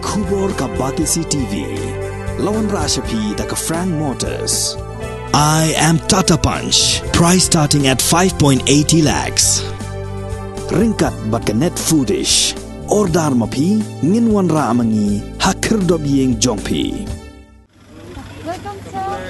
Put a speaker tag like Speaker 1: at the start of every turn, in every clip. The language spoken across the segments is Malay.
Speaker 1: Kubor ka Batisi TV. Lawan Rashapi da ka Frank Motors. I am Tata Punch. Price starting at 5.80 lakhs. Ringkat bat ka Net Foodish. Ordar mapi nginwan ra amangi hakir dob yeng jongpi.
Speaker 2: Welcome sir.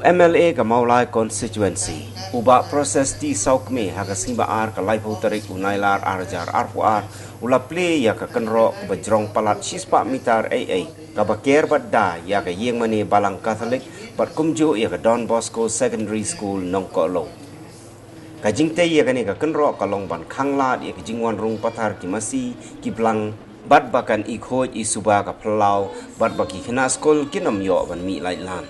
Speaker 3: MLA ka Maulai constituency uba proses di saukme haga simba ar ka laipo tarik unailar arjar arpuar ula play ya ka kenro ka bajrong palat sispa mitar AA ka baker badda ya ka yeng mani balang Catholic bat kumju ya ka Don Bosco Secondary School Nongkolo ka jingte ya ka ni ka kenro ka longban khanglat ya ka jingwan rung pathar ki masi ki blang bat bakan ikhoj isuba ka plau bat baki khina school kinom yo ban mi laitlan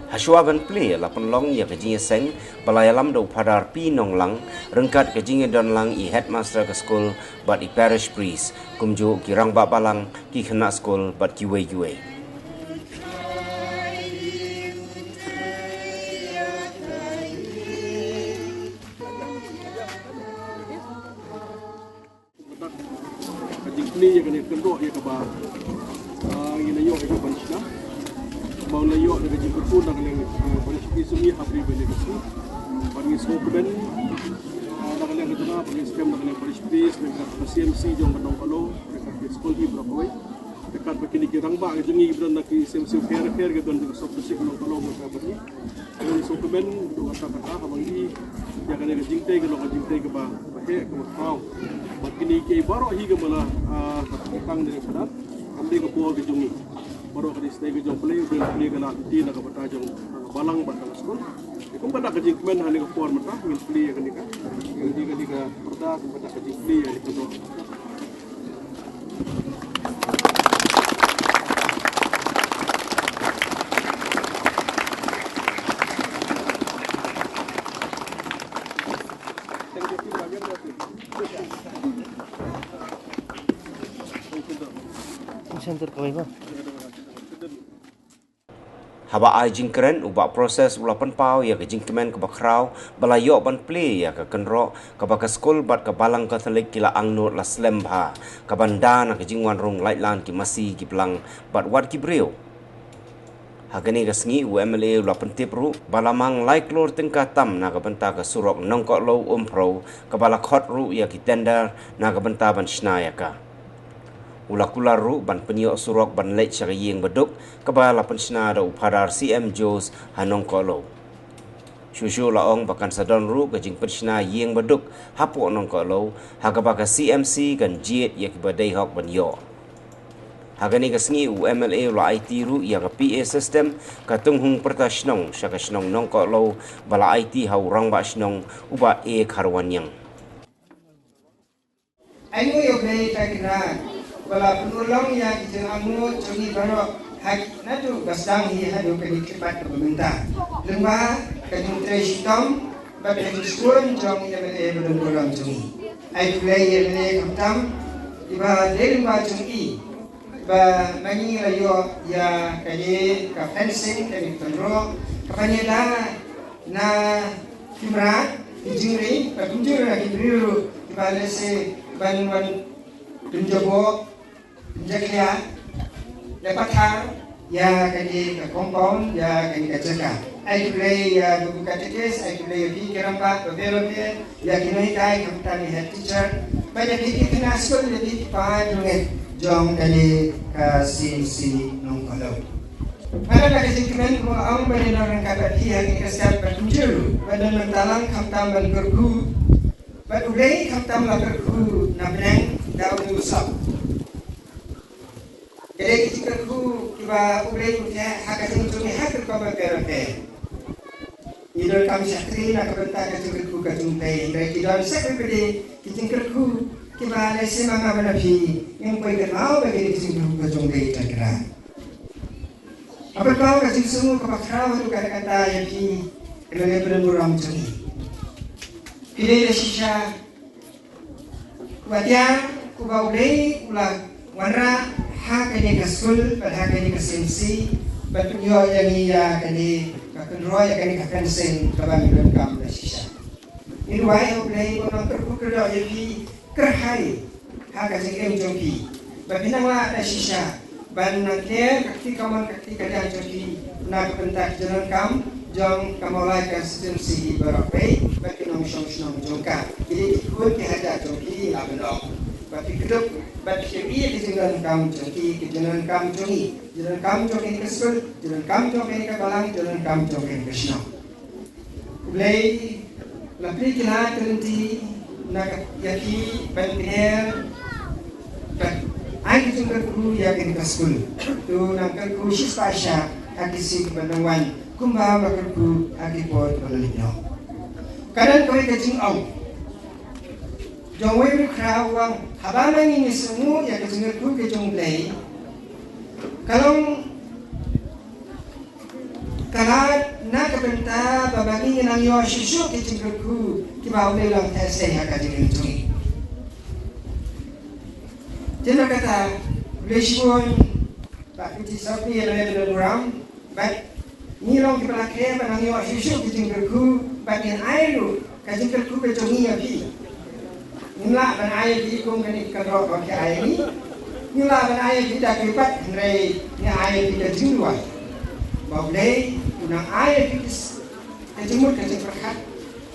Speaker 3: Haswa ban play la penlong ya kejingnya seng balai alam do padar pi nong lang rengkat kejingnya don lang I headmaster ke school but I parish priest kumju kirang ba balang ki kena school but kiwe kiwe
Speaker 4: kejing ni ya kena kendok ya keba ngina yo ya banshna mau layo dengan jemput pun dengan polis isumi habri banyak itu bagi skopben dengan itu na bagi skam dengan polis base dengan CMC jong bandong kalau dekat sekolah di Brokoi dekat begini kirang ba jengi ibran nak CMC fair gitu dengan sok musik bandong kalau mereka beri dengan skopben dua kata abang ini yang kena jingte kalau jingte ke ba pakai ke mau begini ke baru hingga malah tang dari sadat ambil ke buah jungi baru kali stay ke jong play kena di nak bata jong balang bata skol ikum bata ke jingmen hani ke form mata ngin play kan nika ngin di perda bata ke jing play ni ko
Speaker 5: center kau iba
Speaker 3: haba ai jingkeren uba proses ulapan pau ya ke jingkemen ke bakrau balayo ban play ya ke kenro ke baka skol bat ke balang Catholic kila angnot la slembha ke bandana ke jingwan rong laitlan ki masi ki pelang bat wat ki breu hagani ke sengi UMLA ulapan tipru balamang like lor tingkah tam na ke benta ke surok nongkok low umpro ke bala khot ru ya ki tender na ke benta ban snaya ka Ula-kular ru ban penyok surok ban lek syariyeng beduk kebala pensna da upadar CM Jos hanong kolo. Syusyu laong bakan sadon ru ke jing pensna yeng beduk hapo nong kolo haga baka CMC kan jiet ya kibadai hok ban yo. Haga ni kesengi UMLA ula IT ru ya ke PA system ka tunghung pertasnong syaka snong nong kolo bala IT hau rang ba snong uba e karwanyang.
Speaker 6: Ayo yo play takra wala penulong yang jengamu curi baru hak nadu gasdang hi hadu ke diklipat ke pemerintah lemah ke nutrisi tom bagi sekolah jong yang belum belum curi ai play yang ini kamtam iba dari lemah curi ba mangi layo ya kaye ka fencing ke ditendro kapanya na kimra injuri ka tunjur na kibriru iba lese ban tunjabo Jakia dapat hal ya kini ke compound ya kini ke jaga. I play ya buku katekes, I play di kerampat beberapa ya kini kai kami head teacher. Banyak di kena sekolah lebih pada dengan jong dari ke CMC Nongkolo. Pada dari sini ko ang banyak orang kata dia kini kesal bertunjuk. Pada mentalang kamtam berkerku. Pada ulai kamtam berkerku nabeng daun usap. Jadi kita ku tiba ulai punya hak asing hak kau berkerja. Idol kami sakri nak bentak kecil ku kejumpai. Mereka idol sakri kita ku tiba lesi mama benafi yang kau kenal bagi kecil ku kejumpai terkera. Apa kau kasih semua kepakrau itu kata-kata yang di kelihatan bermuram joni. Pilih sisa kubatian kubau deh ulah warna hak ini kasul pada hak ini kasensi bertunjuk yang ia kini kakenroy yang kini kakensen kabang dalam kam sisa. Ini wahai ulai orang terbuka jadi kerhai hak kasih jompi. Berpinanglah ada sisa. Ban naknya kaki kaman kaki kadang jadi nak pentak jalan kam jong kamolai konstitusi berapai bagi nom syong jongka jadi ikut kehada jongki abendong bagi kedok bagi syariah di jalan kam jongki ke jalan kam jongi jalan kam jongki kesul jalan kam jongki ke balang jalan kam jongki krisna ulai lapri kila terhenti nak yaki ban kher Aku juga guru yang kini kaskul. Tu nangkal guru sispasya akisi kebanyawan kumbaha bakal guru akipot malalino. Kanan kau kacing au. Jongwei berkerawang habang ini semua yang kacing guru kacing play. Kalau nak kebentar babagi yang yo shisu kacing guru kibau lelang tesai hakajing itu. Jangan kata Bleshun Pak Piti Sapi yang ada dalam orang Baik Nilong kepala kaya Panang iwak susu Kecing kerku Bagian air lu Kecing kerku kecongi api Nilak ban air di ikung Kani kerok pakai air ni Nilak ban air di dak lipat Nilai Ni air di kecing luar Baulai Unang air di kecimut kecing perkat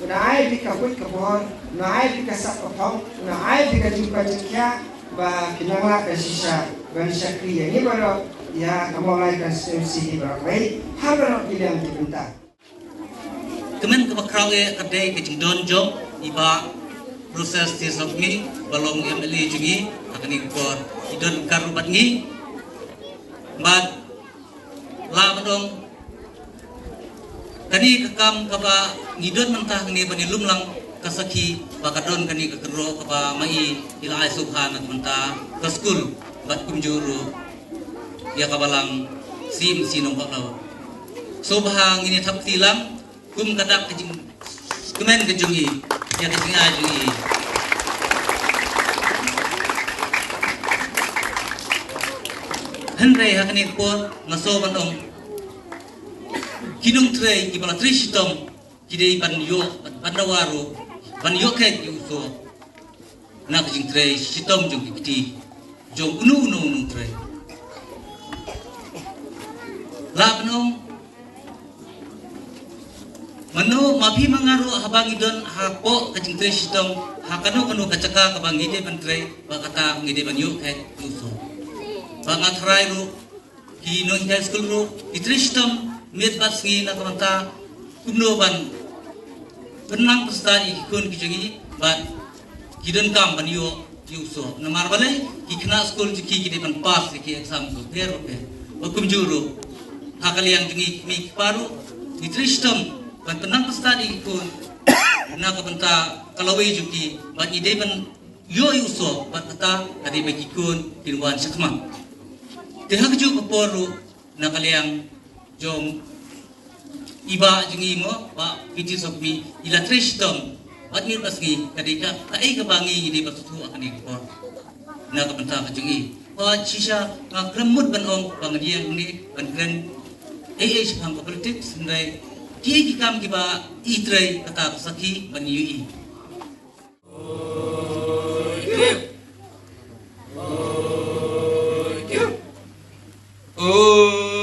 Speaker 6: Unang air di kabut kebor Unang air di kasap potong Unang air di kecing kecing ba kinangla kasisa ban sakriya ni baro ya kamolai konstitusi barakai habaro bilang dibenta
Speaker 5: kemen kebakrau kadai kecing don jom iba proses tisok ni balong MLA jungi akan ikut idon karubat ni bad la badong kani kekam kaba ngidon mentah ni bani lumlang kasaki bakadon kani kekero kaba mai ila subhan mentah ke skul bat kumjuru ya kabalang sim sinong baklo subhang ini thap tilang kum kadak kejing kemen kejungi ya kejing ajungi henrei hakani por ngaso bandong kinung trei ibala trishitom kidei ban yo bandawaru ban yo kek yuso nak jing trei shitom jong kiti jong unu trei labnong mano mapi mangaru habang idon hapo kajing trei shitom hakano kanu kacaka kabang ide ban trei bakata ngide ban yo kek yuso bangat rairu kino high school ru itrei shitom mit batsi na kamanta kumno ban benang pestani kikun kijangi ban kidon kam ban yo yuso namar balai kikna school jiki kide ban pass ki exam ko pero pe wakum juru hakaliang jungi mi paru nitristom ban benang pestani kikun na kamanta kalawai juki ban ide ban yo yuso ban kata ade be kikun kirwan sakma tehak ju kaporu na kaliang jom iba jungi mo pa piti sokmi ila tristom at ni pasgi kadika ai kabangi ini basutu akan ikor na kabanta jungi pa sisa ngakramut banong pangian ni bangen sipang politik sendai ki kam kiba itrei kata saki baniui
Speaker 7: oh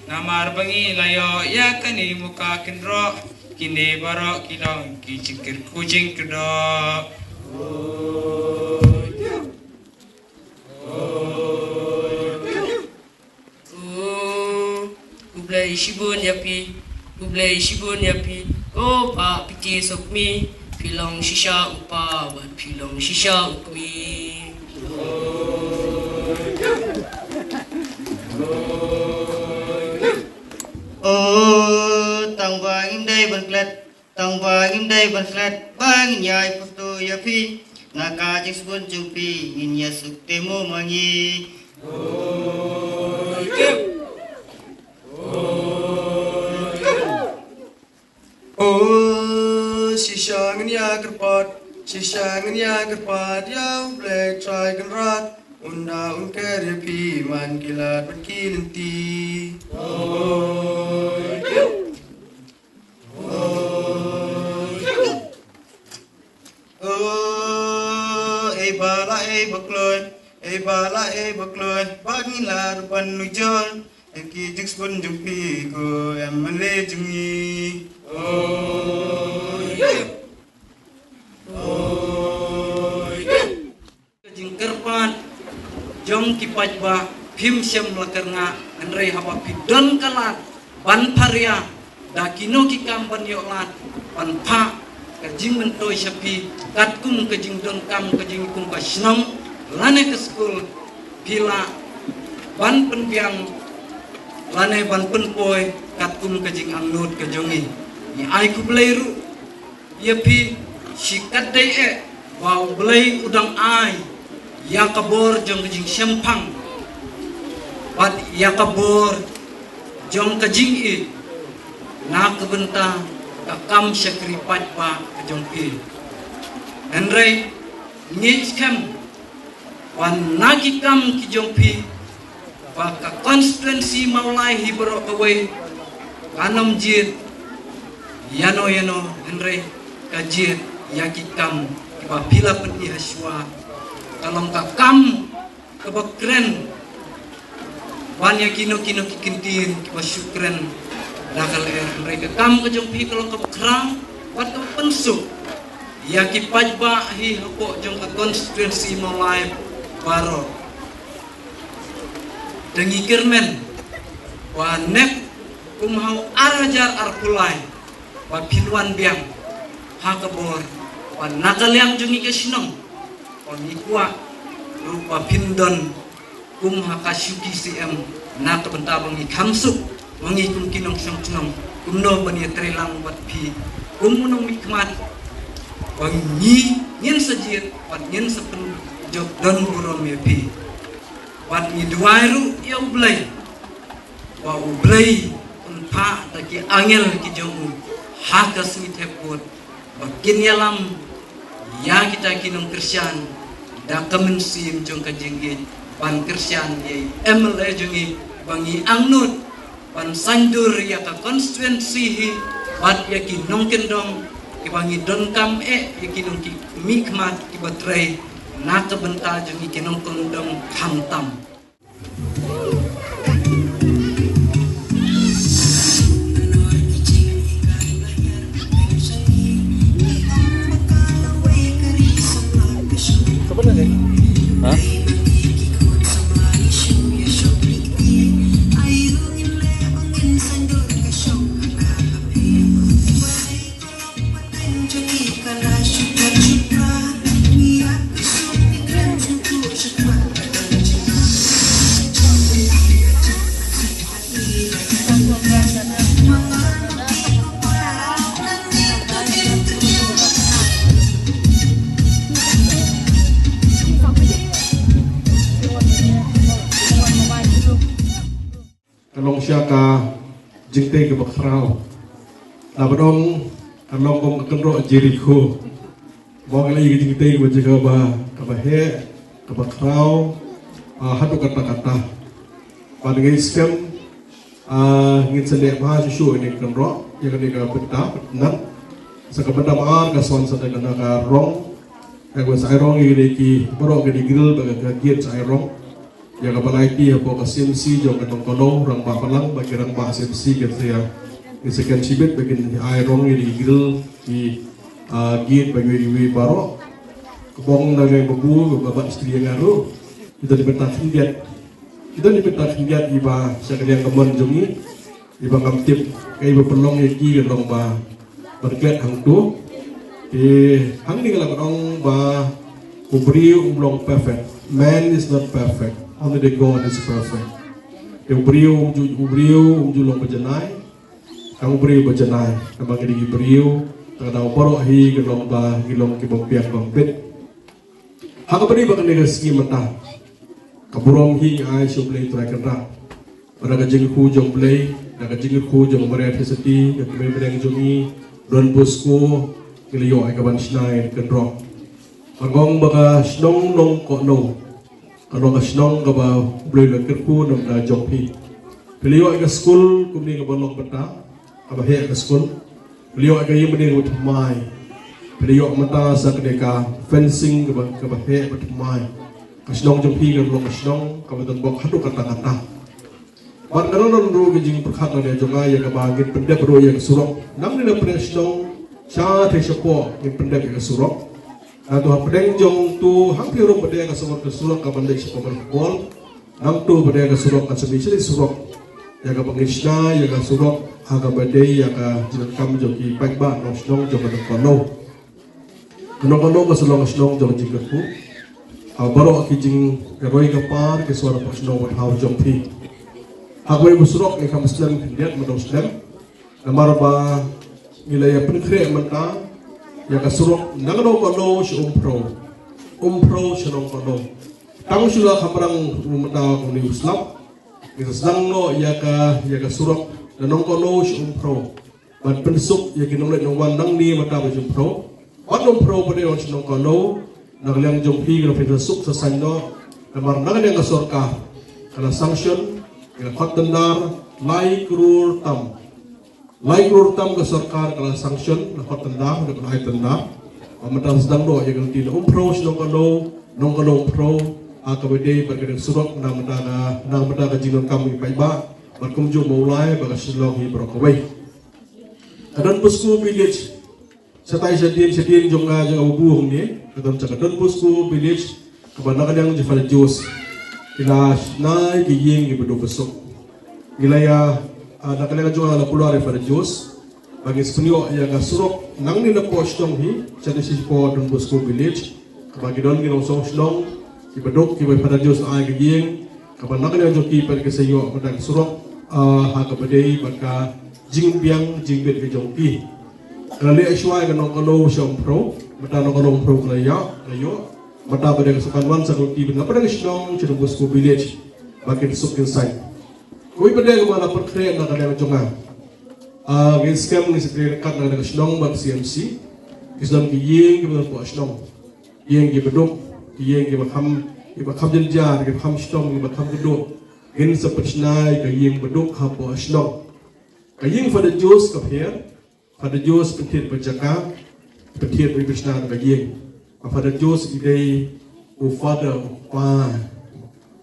Speaker 7: namar bangi layo ya kani muka kinro kini baro kilong kicikir kucing kedo
Speaker 8: kublai shibun yapi oh pa piti sokmi pilong shisha upa buat pilong shisha ukmi
Speaker 9: oh tangwa imdai berklat bang nyai putu yapi naka jisbun jumpi inya suktemu mangi Shisha ngnya kepat yau black try kan rat unda unker pi man kilat berkilinti. Bala bakloi bagilar panujon ki jux pun jumpi ko amle jungi
Speaker 5: jingkerpan jong kipat ba phim sem lakarnga anrei haba pidon kalat ban paria dakino kikam ban yolat pan pha kajing mentoi sapi katkum kajing don kam kajing kum kasnom lane ke school pila ban penpiang lane ban penpoi katkum kajing angnut kajongi ni ai ku bleiru ye pi sikat dei e bau blei udang ai ya kabor jong kajing sempang bat ya kabor jong kajing i na kebenta kakam sakripat ba kajong pi enrei ngich kem wan nagi kam ki jongpi baka konstituensi maulai hibro kawai kanom jir yano henre kajir yaki kam kiba pila peni haswa kalong ka kam kebakren wan yakino kino kikintir kiba syukren dakal henre ka kam ka jongpi kalong kebakrang wat ka pensuk yaki pajba hi hapo jong ka konstituensi maulai baro dengi kirmen wa nek kumhau arajar arpulai wa pinwan biang hakabor wa nagalyang jungi kesinong wa mikwa rupa pindon kumhakasyuki cm na kebentabang ikamsuk mengikum kinong song kumno bani trelang wat pi kumunong mikmat wa nyin sajir wa nyin sepen jok don burom yepi wat ni duairu ya ublai wa ublai unpa taki angel ki jomu hakas ni tepot bakin yalam ya kita kinong Kristyan da kemensim jong kajengit pan Kristyan ye emle jongi bangi angnut pan sandur ya ka konstituensi hi bat ya kinong kendong ki bangi don kam ya kinong ki mikmat ki batrai na kebenta jeng ikinong kondong hamtam.
Speaker 4: Kalong siya ka jingtay ke bakrao labadong kalong kong kenro Jericho bawa lagi ke jingtay ke bajaga ba kabahe ke bakrao hatu kata-kata pada scam ngin sendek maha susu ini kenro yang ini ke benda nak sakabenda maan ka son sa kena ka rong ka sa rong ini ki baro ke digil baga kagiat sa rong ya kapalai ti hapo kasimsi jong katong kono rang papalang bagi rang pa simsi gitu ya sekian sibit bagi airong ini grill di git bagi wi baro kebong nagai bebu bapak istri yang ngaruh kita dipetah hindiat iba sekalian kemon jongi iba kamtip kai iba pelong yaki rong ba berket hang tu hang ni kalau rong ba kubri umlong perfect man is not perfect. Only the God is perfect. Yung beriu long berjenai, kamu beriu berjenai, kamu kiri beriu, kadang borok hi gelong ba gelong kibompiak bompet. Hak beriu bakan negasi mentah, kaburong hi ai sublei terakan rak. Pada kajing ku jong blei, pada kajing ku jong berat heseti, kami berang jongi, don bosku, kiliyo ai kaban snai kendrok. Magong baka snong nong ko no. Ano ka snong ka ba blue la kerpu nam da jongpi. Beliau ke school kumni ka balong bata. Ka he ke school. Beliau ke yim ni ut mai. Beliau mata sa kedeka fencing ka ba he ut mai. Ka snong jongpi ka long snong ka ba dan bok hadu kata-kata. Ban kanon ru ke jing perkhat na jonga ya ka ba git pendep ro ya surok. Nam ni na pre snong cha the sepo git pendep ya surok. Atau pedeng jong tu hampir rum pada yang kesurok ka bandai sepaman bol, nam tu pada yang kesurok ka sebiji surok, ya ka pengisna ya ka surok haga badai ya ka jinan kam joki baik ba no snong jong ka kono, kono ka sulong snong jong jing ku, baro ki jing roi ka par ke suara pa snong hau jong pi, haga ibu surok ni kam slam hendiat madong slam, namar ba nilai penkre menta. Ya kasurok nangano kono si umpro sinong kono tang sula kamarang rumata kuni uslam kita sedang no ya kasurok nanong kono si umpro ban pensuk ya kinolek nongwan nang ni mata ba umpro wat umpro pada yon sinong kono naglang jompi kana pensuk sa sanno kamar nang yang kasorka kana sanction kana khotandar lai krur tam Lai kurtam ke sarkar kala sanction na khotanda na kai tanda amatan sedang do ya ganti na umpro nong kono umpro akabede berkedeng surok na mata ka jinon kami paiba berkumju maulai baga silong hi brokawai adan busku village satai sedin jonga abu ni kadam cakadan busku village kebanyakan yang jefal jos ila nai giyeng ibedo besok ilaya nak kalian juga nak keluar daripada Jos bagi sepenyo yang surok nang ni na post dong hi jadi si po Don Bosco village bagi don ginong song dong ibadok kibai pada Jos ai giyeng kapan nak kalian joki pada kesayo pada surok ha kabadei baka jingbiang jingbet ke jongpi kali aswai ganong kalo syom pro mata nong kalo pro layo mata pada kesukan wan sakuti ben pada gisong Don Bosco village bagi suk inside Koi pada kemana perkrean nak ada jonga, scam ni sekrean kat nak ada senong bang CMC, kisah kiyeng kita buat senong, kiyeng kita bedok, kiyeng kita bakam jeljar, kita bakam senong, kita bakam bedok, gen seperti nai kiyeng bedok habo senong, kiyeng pada jos kapher, pada jos pentir berjaka, pentir berbisna kiyeng, pada jos idai ufada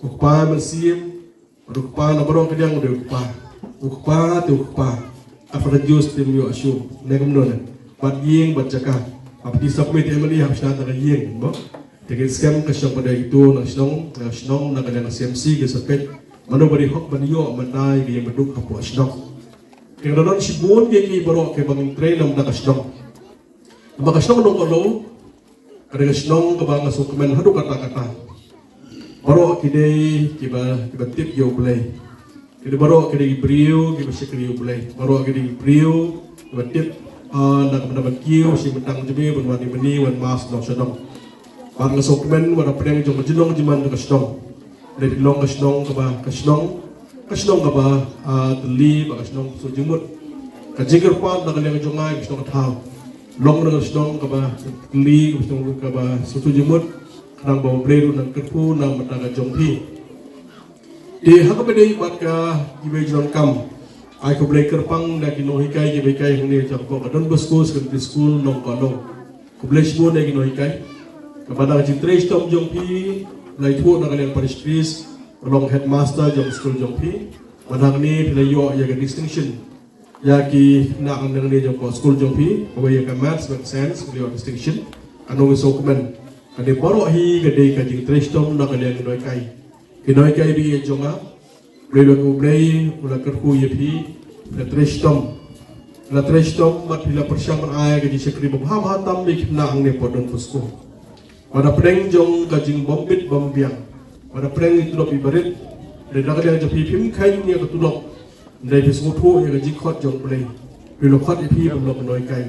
Speaker 4: upa bersiam Rukpa na barong kadang udah ukpa apa jus tim yo asu negam nona bat yeng bat jaka apa di submit emali habis nata yeng bo dengan scam kesong pada itu nasionong na kadang CMC ke submit mana beri hok banyo manai ke yang beduk apa asinong yang dalam sibun ke barong ke bangin train nam na kasinong ba kasinong nong kalo kadang kasinong ke bang asuk kemen hadu kata-kata Baro kidai kiba tip yo play. Kidai baro kidai brio kiba sekri yo play. Baro kidai brio kiba tip nak mendapat kiu si mentang jemi berwani meni wan mas dong sedong. Bang sokmen wana pedang jong jenong jiman ke sedong. Dari long ke sedong ke sedong ke ba teli ba sedong so jemut. Ka jingger pat nak leng jongai ke sedong thau. Long ke sedong ke ba teli ke sedong ke ba so jemut. Nang bawa bleru nang kerpu nang mataga jongpi. Di hak bedai baka ibai jon kam. Ai ko blai kerpang na kinohikai ibai kai hune jampo Don Bosco secondary school nong kono. Ko blai sbo na kinohikai. Kepada jintre stop jongpi, lai thu na kalian paristris, long headmaster jong school jongpi. Manang ni pilayo ya ga distinction. Ya ki na ang nang ni jong school jongpi, away ka maths and science pilayo distinction. Ano so comment Kade baru hi kade kajing trestom nak kalian kinoi kai bi jonga blei ko blei ula kerku yepi la trestom mat bila persiapan ai kajing sekri baham hatam bi na ang ne Don Bosco pada preng jong kajing bombit bombiang pada preng itu dok ibarit dari nak kalian jepi pim kai ni ka tudok dari bismutu ya kajing khot jong blei bila khot yepi belum kinoi kai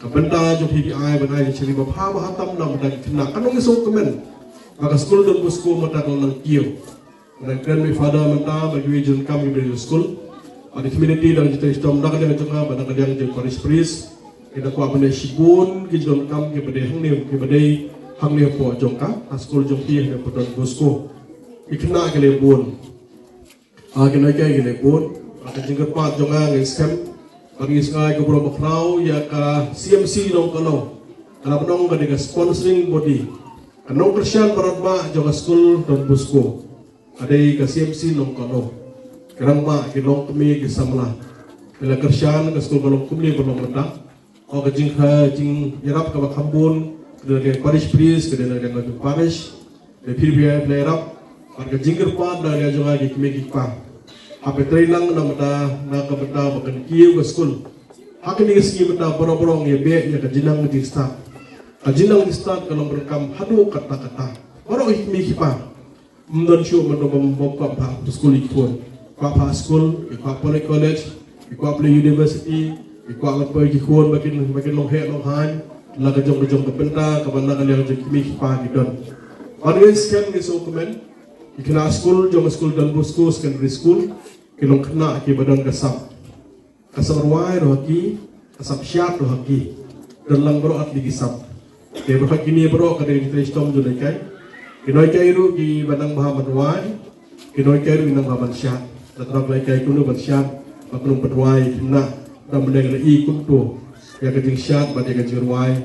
Speaker 4: Benda jo PPI benai ceri bapa hatam nam dan kena kanong iso kemen maka school Don Bosco mata nang kiyo dan grandfather mata bagi jon kami beri school ada community dan kita istom dak ada jonga pada kadang jo paris kita ko abane sibun ki jon kam ki bade hang ne ki bade hang le po jongka school jongpi le Don Bosco ikna ke le bun ke noi kai ke le bun ka jingkat pat jonga ngai scam bagi ngai ke bro bakrau ya ka CMC dong kalau kalau dong ka de sponsoring body kanong Christian barat ba jonga school Don Bosco adai ka CMC dong kalau kerang ba ke long kami ke samla bila Christian ke school kalau kumli belum mata o ka jing yarap ka bakambun dari parish priest ke dari ngatu parish dari pilihan playerap harga jingkir pa dari ajonga di kimiki pa apa training na mata na kapata bakan kiu ke school hakin ni ski mata boro-boro nge be ya ka jinang di start kalau berekam hadu kata-kata boro kimiki pa mdon show mendom bompa pa school ikon pa school pa college pa university pa ikon bakin long he long han laga jong ke benda kabanda kalian jong kimi pa gidon organ scan ni so komen ikna school jong school Don Bosco secondary school kilong kena ki badan kasap ruai rohaki kasap syat rohaki dan lang bro at digisap ke bro kini bro kada interest tom jole kai kinoi kai ru ki badang bahaman ruai kinoi kai ru inang bahaman syat tatrok lai kai kuno ban syat bakung pedwai kena dan benda i kuntu ya kajing syat pada kajing ruai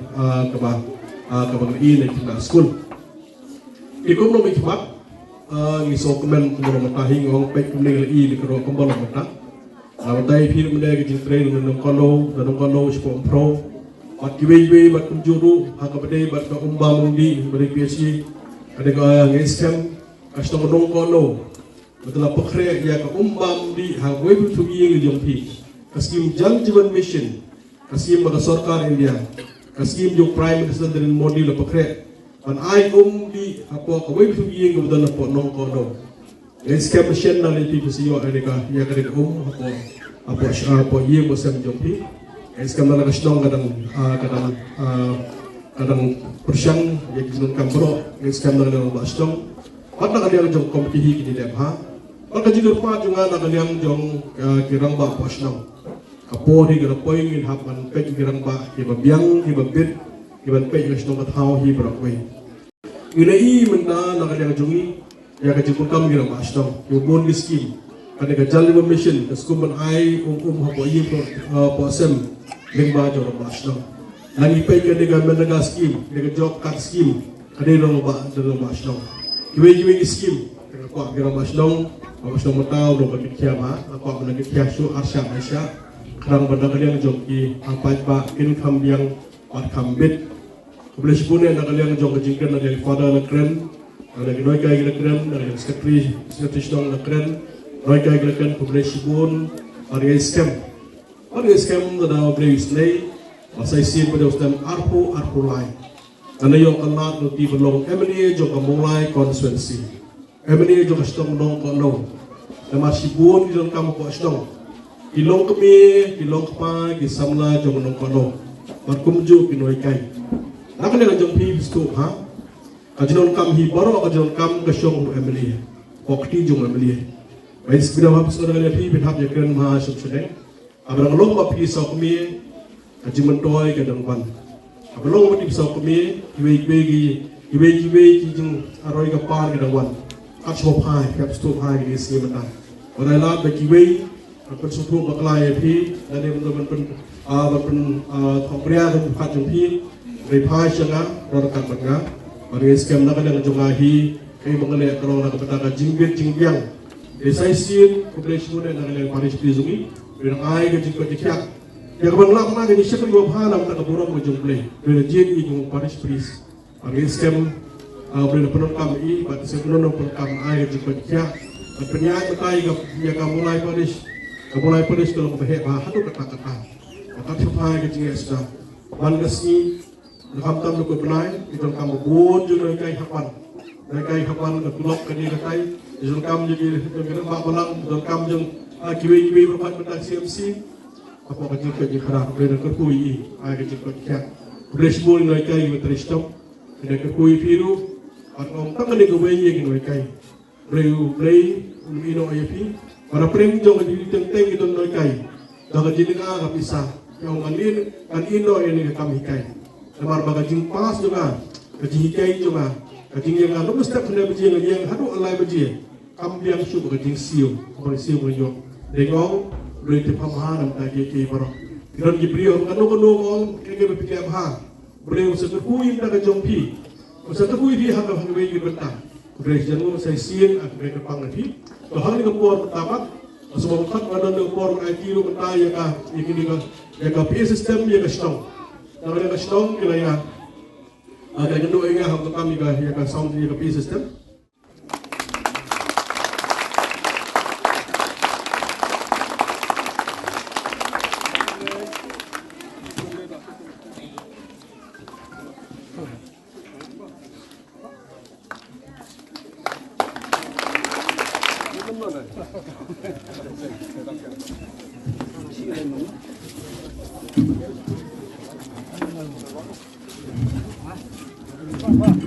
Speaker 4: kabang ini kena school ikum no mikmat ngisok kemen kumur matahi ngong pek kumning i dikero kembal mata dai phir mende kajing train nong kono spom pro bat kiwe bat kunjuru hakabade bat ka mundi bari PhD ada ka ngeskem kastong nong kono betul pekre ya ka mundi ha webu tugi ngijong pi kaskim jal jivan mission kasih pada sarkar India, kasih jo Prime Minister dari Modi lepas kret, dan I di apa kawai tu yang kebetulan lepas nong kono, scam machine nang lepi pesiyo mereka ya kerja apa yang bersama jompi, scam nang kasih kadang persiang yang kita kampro, scam nang basdong, pada kalian jom kompetisi kini lemha, pada jika rumah juga kalian jom kirang bak pasnong. Kapori gara poing in hapan pek girang ba hiba biang hiba bit hiba pek ngas nombat hau hiba rakwe ina I menda na kadang jungi ya ka jipukam girang ba astong yo bon skim kada ka jalli mission kaskuman ai hapo yi po sem ling ba jor ba astong lagi pek kada ga menda skim kada job cut skim kada no ba astong kiwe skim kada ko girang ba astong ba astong matau do ba kiama apa menagi kiasu arsha aisha kerang pada kalian joki apa income yang pat kambit boleh sebuah nak kalian jok kejingkan dari father lekren dari noi kai lekren dari secretary stong lekren noi kai lekren boleh sebuah dari scam dah boleh islay masa isi pada ustam arpu lain karena yang kenal nanti belum MNA jok mulai konstituensi MNA jok stong nong kono nama sebuah di dalam kamu kok stong kilong kami, kilong kepa, kisamla jom nong kono, berkumju kinoi kai. Nak ni jom pi bistu ha? Kajian kam hi baru kajian kam kesyong emeli, waktu jom emeli. Baik sebelum habis orang ni pi berhab jekran mah sebsudeng. Abrang long bapi kisau kami, kajian mentoi kadang pan. Abrang bapi kisau kami, kiwe kijing aroi kapar kadang pan. Kacau hai, kapstu hai ni sini mentah. Orang lain bakiweเป็นสุภาพกลายพี่และนี่มันเป็นของเรียนของขัดจงพี่ในภายชนะเราการบังคับเรียนสเกมนักเรียนจงอาฮีใครบังเรียนกรองนักบัตรจิงเบียจิงเบียงในไซซีนคุณเรียนช่วยนักเรียนปาริสปีซุงี้เป็นไอ้ก็จิงเป็นที่ยากอย่างบางหลักมากในเชิงยุบผ้าเรานักบุรุษมาจงเลยเป็นจีนอีกปาริสปีเรียนสเกมเป็นpenonton kami, pada sebelum penonton kami juga berjaya. Penyanyi berkaitกับyang kamu mulai Paris kalau berhek bahasa tu kata-kata. Maka supaya kita sudah mandasni, dalam tamu kita benai, kita kamu buat juga kai hapan ketulok kini katai, dalam kamu jadi dalam bak balang, dalam kamu jeng kiwi berbuat benda CMC, apa kerja kerja kerap, benda kerpui, kerja kerja. Beresbol nilai kai beristom, benda kerpui biru. Orang tak ada kebayang yang noi kai, play, ino ayah para prem jong di tenteng itu noi kai, dah jadi ngah bisa, yang kan ino ini kami kai, lemar bagajing pas juga, kaji hikai cuma kaji yang lalu mesti kena berjing yang hadu alai berjing kambiang syuk kaji siu kembali siu menjok dengong boleh dipaham lagi ke baru dan diberi orang kanu keke berfikir apa boleh usaha kui tak kejompi usaha kui dia hang wei bertah boleh jangan saya siang aku mereka panggil Tuhan ini kepor pertama sebab kat mana ada kepor IT lu mentah ya kah ya kah PA system ya kah stong kalau ya kah stong kira ya ada yang dua yang harus kami kah ya kah sound ya kah PA system Wow.